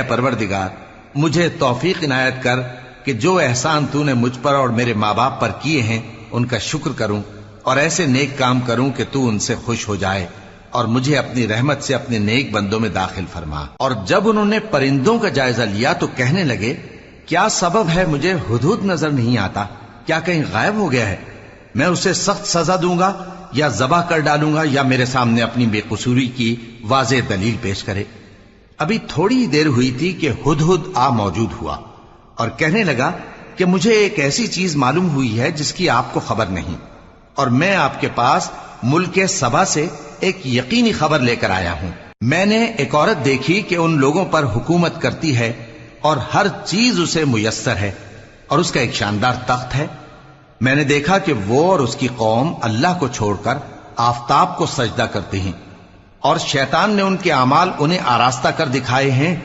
اے پروردگار مجھے توفیق عنایت کر کہ جو احسان تو نے مجھ پر اور میرے ماں باپ پر کیے ہیں ان کا شکر کروں اور ایسے نیک کام کروں کہ تو ان سے خوش ہو جائے اور مجھے اپنی رحمت سے اپنے نیک بندوں میں داخل فرما۔ اور جب انہوں نے پرندوں کا جائزہ لیا تو کہنے لگے کیا سبب ہے مجھے ہدہد نظر نہیں آتا؟ کیا کہیں غائب ہو گیا ہے؟ میں اسے سخت سزا دوں گا یا ذبح کر ڈالوں گا یا میرے سامنے اپنی بے قصوری کی واضح دلیل پیش کرے۔ ابھی تھوڑی دیر ہوئی تھی کہ ہدہد آ موجود ہوا اور کہنے لگا کہ مجھے ایک ایسی چیز معلوم ہوئی ہے جس کی آپ کو خبر نہیں، اور میں آپ کے پاس ملک سبا سے ایک یقینی خبر لے کر آیا ہوں۔ میں نے ایک عورت دیکھی کہ ان لوگوں پر حکومت کرتی ہے اور ہر چیز اسے میسر ہے، اور اس کا ایک شاندار تخت ہے۔ میں نے دیکھا کہ وہ اور اس کی قوم اللہ کو چھوڑ کر آفتاب کو سجدہ کرتے ہیں، اور شیطان نے ان کے اعمال انہیں آراستہ کر دکھائے ہیں